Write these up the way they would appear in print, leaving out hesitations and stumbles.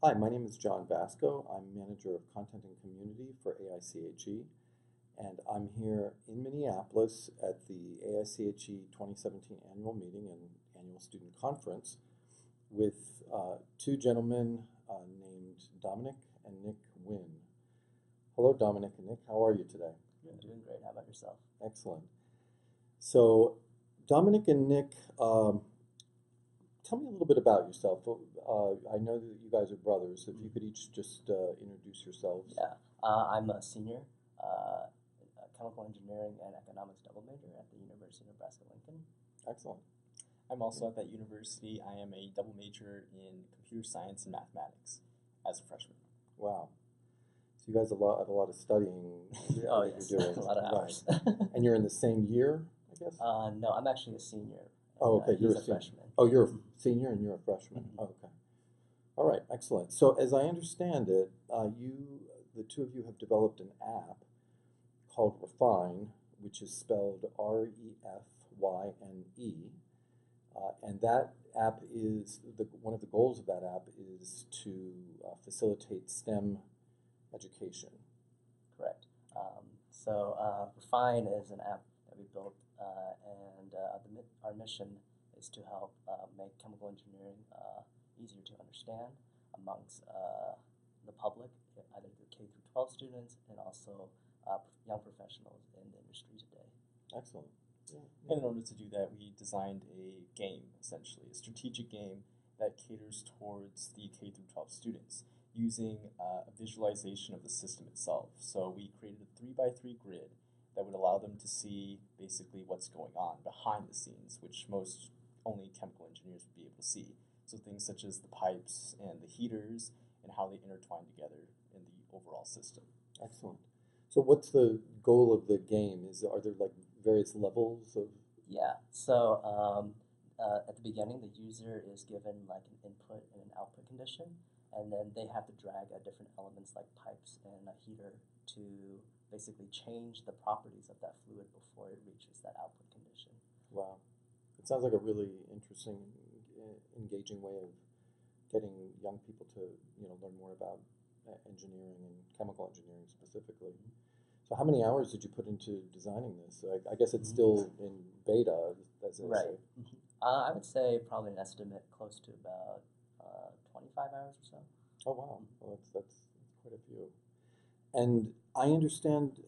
Hi, my name is John Vasco. I'm Manager of Content and Community for AIChE, and I'm here in Minneapolis at the AIChE 2017 annual meeting and annual student conference with two gentlemen named Dominic and Nguyen. Hello, Dominic and Nick. How are you today? I'm doing great. How about yourself? Excellent. So, Dominic and Nick, tell me a little bit about yourself. I know that you guys are brothers. If you could each just introduce yourselves. Yeah, I'm a senior, chemical engineering and economics double major at the University of Nebraska-Lincoln. Excellent. I'm also at that university. I am a double major in computer science and mathematics as a freshman. Wow. So you guys have a lot of studying Oh, that yes, you're doing. a lot of hours. Right. And you're in the same year, I guess? No, I'm actually a senior. Oh, okay. You're He's a a senior. freshman. Oh, you're a senior and you're a freshman. Mhm. Oh, okay. All right. Excellent. So as I understand it, the two of you have developed an app called Refyne, which is spelled Refyne. And that app is, one of the goals of that app is to facilitate STEM education. Correct. Refyne is an app that we built, and our mission is to help make chemical engineering easier to understand amongst the public, either the K through 12 students and also young professionals in the industry today. Excellent. Yeah. And in order to do that, we designed a game, essentially, a strategic game that caters towards the K through 12 students using a visualization of the system itself. So we created a 3x3 grid that would allow them to see basically what's going on behind the scenes, which most only chemical engineers would be able to see. So things such as the pipes and the heaters and how they intertwine together in the overall system. Excellent. So what's the goal of the game? Are there like various levels of? Yeah, so at the beginning, the user is given like an input and an output condition, and then they have to drag different elements like pipes and a heater to basically change the properties of that fluid before it reaches that output condition. Wow. It sounds like a really interesting, engaging way of getting young people to, learn more about engineering and chemical engineering specifically. So how many hours did you put into designing this? I guess it's still in beta, as they Right. say. I would say probably an estimate close to about 25 hours or so. Oh, wow. Well, that's quite a few. And I understand,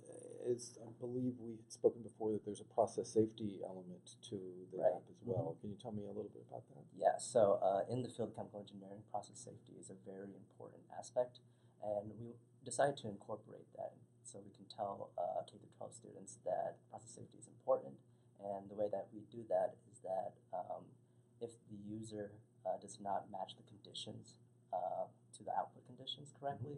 as I believe we had spoken before, that there's a process safety element to the Right. app as well. Can you tell me a little bit about that? Yeah, so in the field of chemical engineering, process safety is a very important aspect, and we decided to incorporate that so we can tell K through 12 students that process safety is important. And the way that we do that is that if the user does not match the conditions to the output conditions correctly,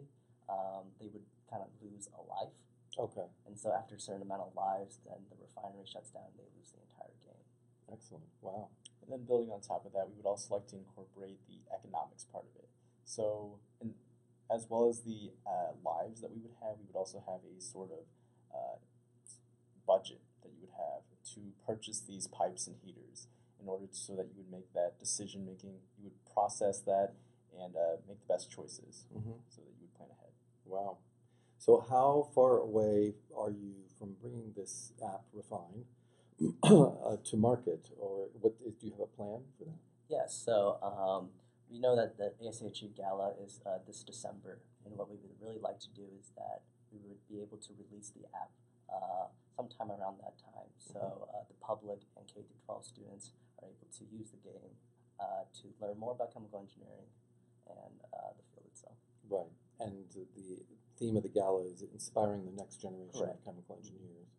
they would kind of lose a life. Okay. And so after a certain amount of lives, then the refinery shuts down and they lose the entire game. Excellent. Wow. And then building on top of that, we would also like to incorporate the economics part of it. So, as well as the lives that we would also have a sort of budget that you would have to purchase these pipes and heaters in order so that you would make that decision making, you would process that and make the best choices so that you would plan ahead. Wow. So how far away are you from bringing this app, Refyne, to market, or do you have a plan for that? Yes, so we know that the AIChE Gala is this December, and what we would really like to do is that we would be able to release the app sometime around that time, so the public and K through 12 students are able to use the game to learn more about chemical engineering and the field itself. Right. And the theme of the gala is inspiring the next generation Correct. of chemical engineers.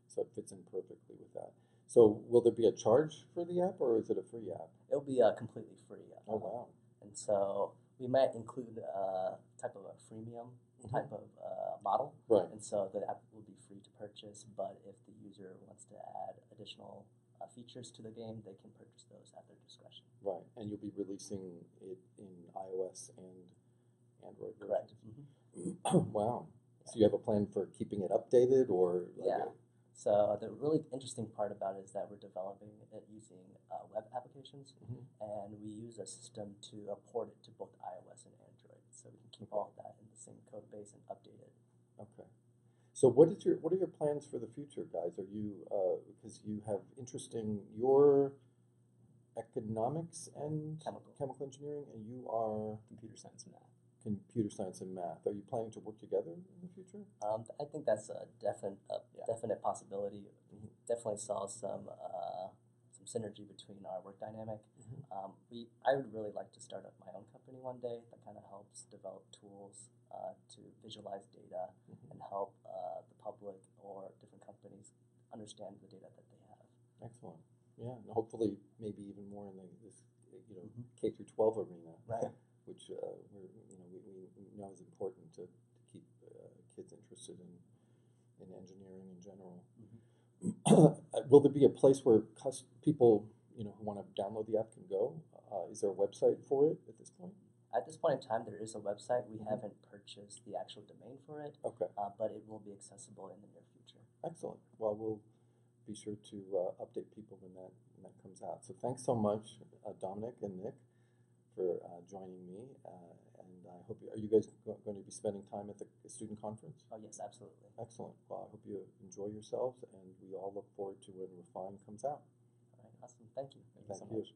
So it fits in perfectly with that. So will there be a charge for the app, or is it a free app? It'll be completely free. Oh, wow. And so we might include a type of a freemium type of model. Right. And so the app will be free to purchase, but if the user wants to add additional features to the game, they can purchase those at their discretion. Right. And you'll be releasing it in iOS and Android versions. Correct. Wow. So you have a plan for keeping it updated, or Yeah. So the really interesting part about it is that we're developing it using web applications, and we use a system to port it to both iOS and Android. keep all of that in the same code base and update it. Okay. So what are your plans for the future, guys? Are you because you have interesting your economics and chemical engineering, and you are Computer science and math. computer science and math. Are you planning to work together in the future? I think that's a definite possibility. We definitely saw some synergy between our work dynamic. I would really like to start up my own company one day that kind of helps develop tools to visualize data and help the public or different companies understand the data that they have. Excellent. Yeah, and hopefully maybe even more in this K through 12 arena, Right. which we know is important to keep kids interested in engineering in general. Will there be a place where people who want to download the app can go? Is there a website for it at this point? At this point in time, there is a website. We haven't purchased the actual domain for it, Okay. But it will be accessible in the near future. Excellent. Well, we'll be sure to update people when that comes out. So thanks so much, Dominic and Nick, for joining me. And I hope are you guys going to be spending time at the student conference? Oh yes, absolutely. Excellent. Well, I hope you enjoy yourselves, and we all look forward to when Refyne comes out. All right, awesome. Thank you. Thank you so much.